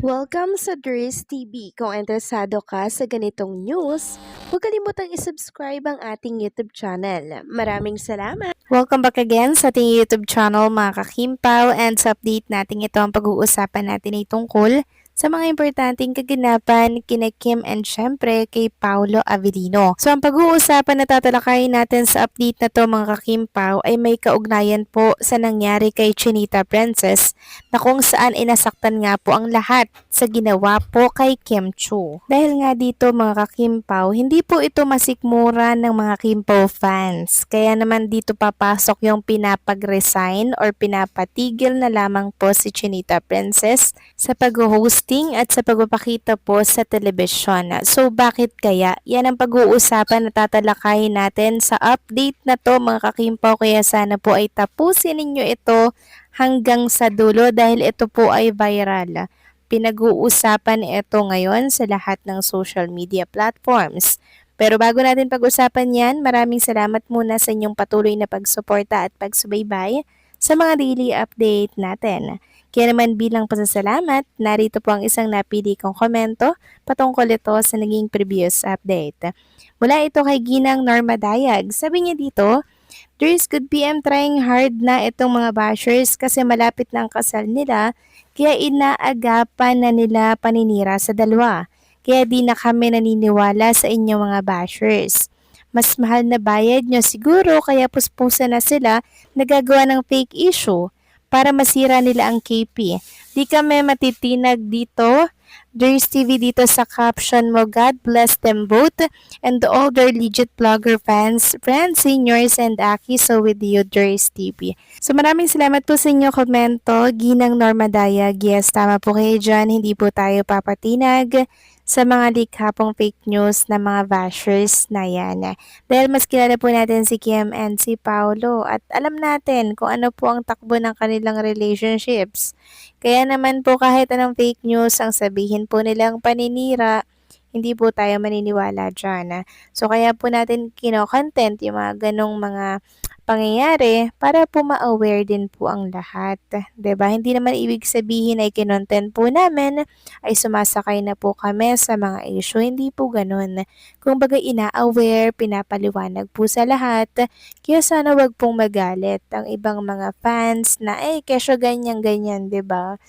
Welcome sa Dries TV. Kung interesado ka sa ganitong news, huwag kalimutang isubscribe ang ating YouTube channel. Maraming salamat! Welcome back again sa ating YouTube channel mga kakimpaw, and sa update natin ito ang pag-uusapan natin ay tungkol sa mga importanteng kaganapan kina Kim and syempre kay Paolo Avellino. So ang pag-uusapan na tatalakayin natin sa update na to mga kakimpaw ay may kaugnayan po sa nangyari kay Chinita Princess na kung saan inasaktan nga po ang lahat sa ginawa po kay Kim Chu. Dahil nga dito mga kakimpaw, hindi po ito masikmura ng mga Kimpaw fans. Kaya naman dito papasok yung pinapag-resign or pinapatigil na lamang po si Chinita Princess sa pag-hosting at sa pagpapakita po sa telebisyon. So bakit kaya? Yan ang pag-uusapan na tatalakayin natin sa update na to mga kakimpaw, kaya sana po ay tapusin ninyo ito hanggang sa dulo dahil ito po ay viral. Pinag-uusapan ito ngayon sa lahat ng social media platforms. Pero bago natin pag-usapan yan, maraming salamat muna sa inyong patuloy na pagsuporta at pagsubaybay sa mga daily update natin. Kaya naman bilang pasasalamat, narito po ang isang napili kong komento patungkol ito sa naging previous update. Mula ito kay Ginang Norma Dayag. Sabi niya dito, Dries, good PM, trying hard na itong mga bashers kasi malapit na ang kasal nila, kaya inaagapan na nila paninira sa dalawa. Kaya di na kami naniniwala sa inyong mga bashers. Mas mahal na bayad nyo siguro, kaya puspusa na sila nagagawa ng fake issue para masira nila ang KP. Di kami matitinag dito. Dries TV dito sa caption mo, God bless them both and all their legit vlogger fans, friends, seniors, and Aki. So with you, Dries TV. So maraming salamat po sa inyo komento, Ginang Norma Dayag. Yes, tama po kayo dyan. Hindi po tayo papatinag sa mga likha pong fake news na mga bashers na yan. Dahil mas kilala po natin si Kim and si Paolo at alam natin kung ano po ang takbo ng kanilang relationships. Kaya naman po kahit anong fake news ang sabihin po nilang paninira, hindi po tayo maniniwala dyan. So kaya po natin kino-content yung mga ganong mga pangyayari para po ma-aware din po ang lahat. 'Di ba? Hindi naman ibig sabihin ay kinontent po namin ay sumasakay na po kami sa mga issue. Hindi po ganun. Kung baga ina-aware, pinapaliwanag po sa lahat. Kaya sana wag pong magalit ang ibang mga fans na kesyo ganyan-ganyan, 'di ba?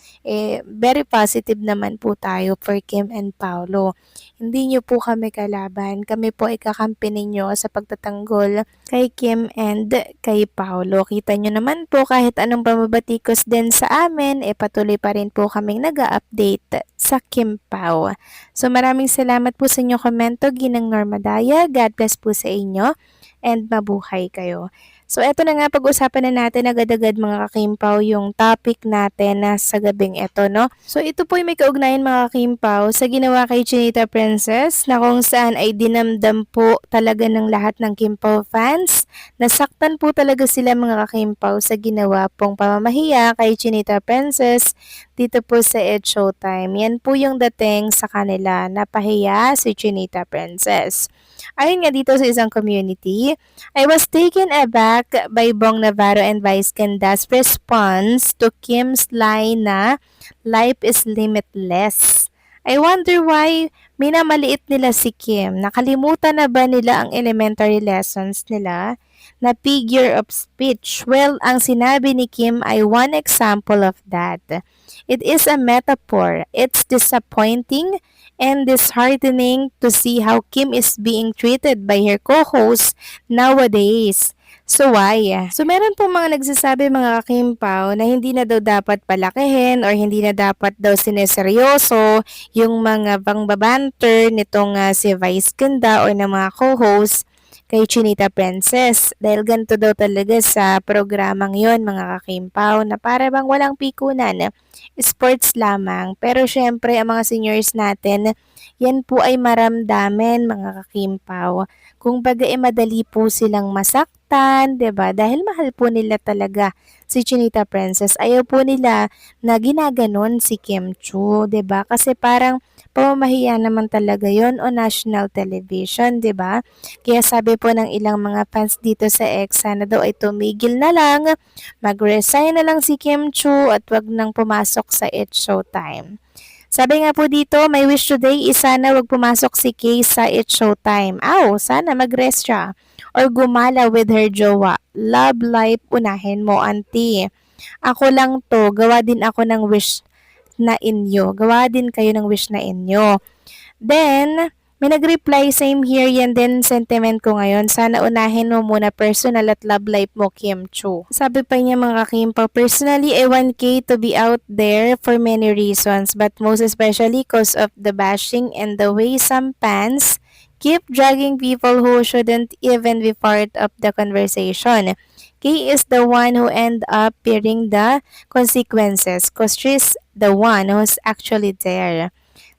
Very positive naman po tayo for Kim and Paolo. Hindi niyo po kami kalaban. Kami po ay kakampi ninyo sa pagtatanggol kay Kim and kay Paolo. Kita nyo naman po kahit anong pamabatikos din sa amin, patuloy pa rin po kaming nag-update sa Kim Pao. So maraming salamat po sa inyong komento, Ginang Norma Daya. God bless po sa inyo and mabuhay kayo. So eto na nga, pag-usapan na natin agad-agad mga kakimpaw yung topic natin na sa gabing eto, no? So ito po ay may kaugnayan mga kakimpaw sa ginawa kay Chinita Princess na kung saan ay dinamdam po talaga ng lahat ng Kimpaw fans. Nasaktan po talaga sila mga kakimpaw sa ginawa pong pamamahiya kay Chinita Princess dito po sa Ed Showtime. Yan po yung dating sa kanila, napahiya si Chinita Princess. Ayon nga dito sa isang community, I was taken aback by Bong Navarro and Vice Ganda's response to Kim's line na life is limitless. I wonder why minamaliit nila si Kim. Nakalimutan na ba nila ang elementary lessons nila na figure of speech? Well, ang sinabi ni Kim ay one example of that. It is a metaphor. It's disappointing and disheartening to see how Kim is being treated by her co-hosts nowadays. So why? So meron po mga nagsasabi mga kakimpaw na hindi na daw dapat palakihin or hindi na dapat daw sineseryoso yung mga pangbabanter nitong si Vice Ganda or ng mga co-hosts kay Chinita Princess. Dahil ganito daw talaga sa programang yon mga kakimpaw na para bang walang pikunan. Sports lamang. Pero syempre ang mga seniors natin, yan po ay maramdamin mga kakimpaw. Kung baga madali po silang masaktan, 'di ba? Dahil mahal po nila talaga si Chinita Princess. Ayaw po nila na ginaganon si Kim Chu, 'di ba? Kasi parang pamamahiya naman talaga 'yon on national television, 'di ba? Kaya sabi po ng ilang mga fans dito sa X, sana daw ay tumigil na lang, mag-resign na lang si Kim Chu at wag nang pumasok sa It Showtime. Sabi nga po dito, my wish today is sana wag pumasok si Kay sa It's Showtime. Aw, sana mag-rest siya. Or gumala with her jowa. Love life unahin mo, auntie. Ako lang to, gawa din ako ng wish na inyo. Gawa din kayo ng wish na inyo. Then, may nag-reply, same here, yan din sentiment ko ngayon. Sana unahin mo muna personal at love life mo, Kim Chu. Sabi pa niya mga Kimpa, personally, I want Kay to be out there for many reasons, but most especially because of the bashing and the way some fans keep dragging people who shouldn't even be part of the conversation. Kay is the one who end up bearing the consequences because she's the one who's actually there.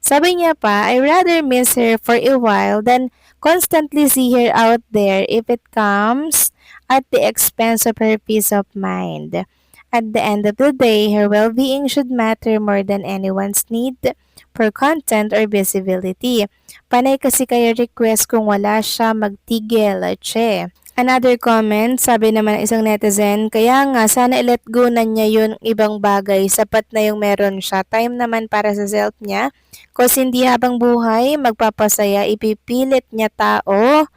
Sabi niya pa, I rather miss her for a while than constantly see her out there if it comes at the expense of her peace of mind. At the end of the day, her well-being should matter more than anyone's need for content or visibility. Panay kasi kayo request kung wala siya magtigil, che. Another comment, sabi naman ng isang netizen, kaya nga sana i-let go na niya yung ibang bagay, sapat na yung meron siya. Time naman para sa self niya, cause hindi habang buhay, magpapasaya, ipipilit niya tao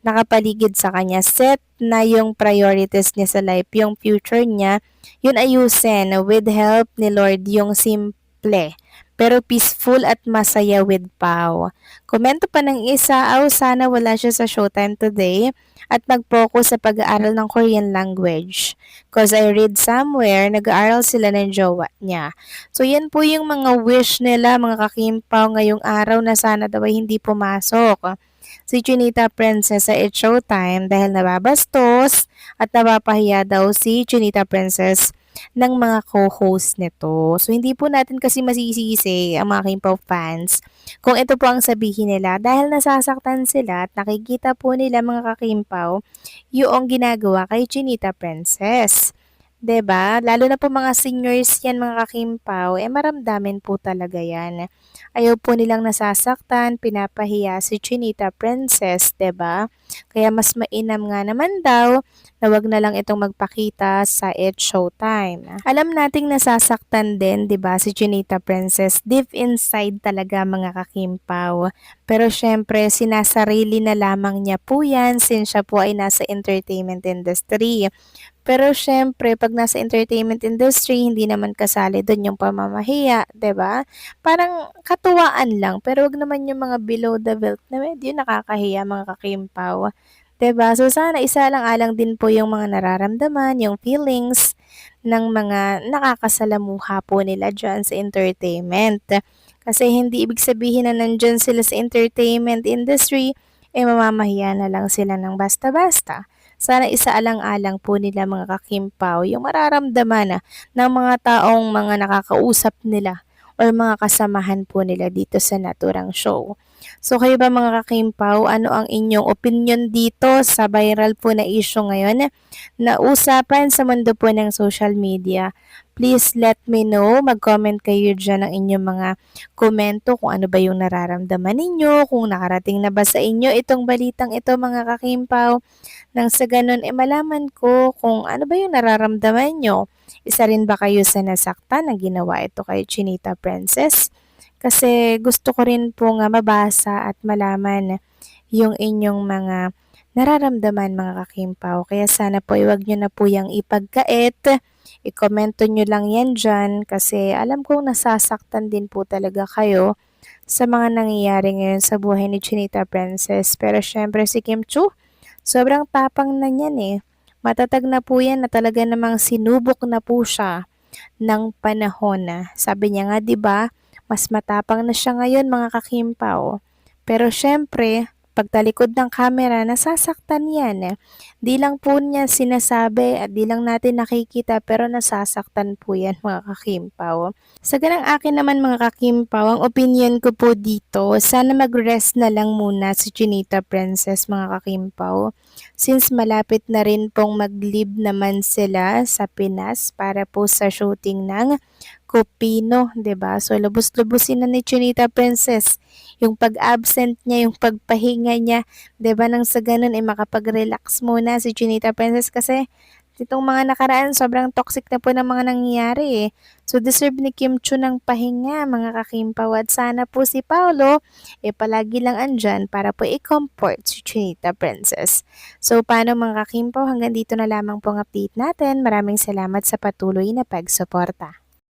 nakapaligid sa kanya. Set na yung priorities niya sa life, yung future niya, yun ayusin with help ni Lord, yung simple pero peaceful at masaya with Pau. Komento pa ng isa, sana wala siya sa Showtime today at mag-focus sa pag-aaral ng Korean language. Cause I read somewhere, nag-aaral sila ng jowa niya. So yan po yung mga wish nila mga kakimpaw ngayong araw na sana daw ay hindi pumasok si Chinita Princess sa It's Showtime dahil nababastos at napapahiya daw si Chinita Princess ng mga co-host nito. So, hindi po natin kasi masisisi ang mga Kimpaw fans kung ito po ang sabihin nila dahil nasasaktan sila at nakikita po nila mga kakimpaw yung ginagawa kay Chinita Princess. 'Di ba? Lalo na po mga seniors yan mga kakimpaw, maramdamin po talaga yan. Ayaw po nilang nasasaktan, pinapahiya si Chinita Princess, 'di ba? Kaya mas mainam nga naman daw na wag na lang itong magpakita sa It's Showtime. Alam nating nasasaktan din, 'di ba, si Chinita Princess deep inside talaga mga kakimpaw. Pero syempre, sinasarili na lamang niya po yan since siya po ay nasa entertainment industry. Pero syempre, pag nasa entertainment industry, hindi naman kasali doon yung pamamahiya, 'di ba? Parang katuwaan lang, pero wag naman yung mga below the belt na medyo nakakahiya mga kakimpaw. 'Di ba? So sana isalang-alang din po yung mga nararamdaman, yung feelings ng mga nakakasalamuha po nila dyan sa entertainment. Kasi hindi ibig sabihin na nandyan sila sa entertainment industry, mamamahiya na lang sila ng basta-basta. Sana isaalang-alang po nila mga kakimpaw yung mararamdaman ng mga taong mga nakakausap nila or mga kasamahan po nila dito sa naturang show. So kayo ba mga kakimpaw, ano ang inyong opinion dito sa viral po na issue ngayon na usapan sa mundo po ng social media? Please let me know, mag-comment kayo dyan ng inyong mga komento kung ano ba yung nararamdaman ninyo, kung nakarating na ba sa inyo itong balitang ito mga kakimpaw. Nang sa ganun, malaman ko kung ano ba yung nararamdaman nyo. Isa rin ba kayo sa nasaktan na ginawa ito kay Chinita Princess? Kasi gusto ko rin po nga mabasa at malaman yung inyong mga nararamdaman mga kakimpaw. Kaya sana po iwag nyo na po yung ipagkait. I-komento nyo lang yan dyan kasi alam kong nasasaktan din po talaga kayo sa mga nangyayari ngayon sa buhay ni Chinita Princess. Pero syempre si Kim Chu, sobrang tapang na niyan Matatag na po yan na talaga namang sinubok na po siya ng panahon na. Sabi niya nga 'di ba, mas matapang na siya ngayon mga kakimpaw. Pero syempre, pagtalikod ng kamera, nasasaktan yan. Di lang po niya sinasabi at di lang natin nakikita pero nasasaktan po yan mga kakimpaw. Sa ganang akin naman mga kakimpaw, ang opinion ko po dito, sana mag-rest na lang muna si Chinita Princess mga kakimpaw. Since malapit na rin pong mag-leave naman sila sa Pinas para po sa shooting ng Kupino, 'di ba? So lubos-lubusin na ni Chinita Princess yung pag-absent niya, yung pagpahinga niya, 'di ba? Nang sa ganun makapag-relax muna si Chinita Princess kasi Nitong mga nakaraan, sobrang toxic na po ng mga nangyayari eh. So deserve ni Kim Chu ng pahinga mga kakimpaw at sana po si Paolo palagi lang andyan para po i-comfort si Chinita Princess. So paano mga kakimpaw, hanggang dito na lamang po ang update natin. Maraming salamat sa patuloy na pagsuporta.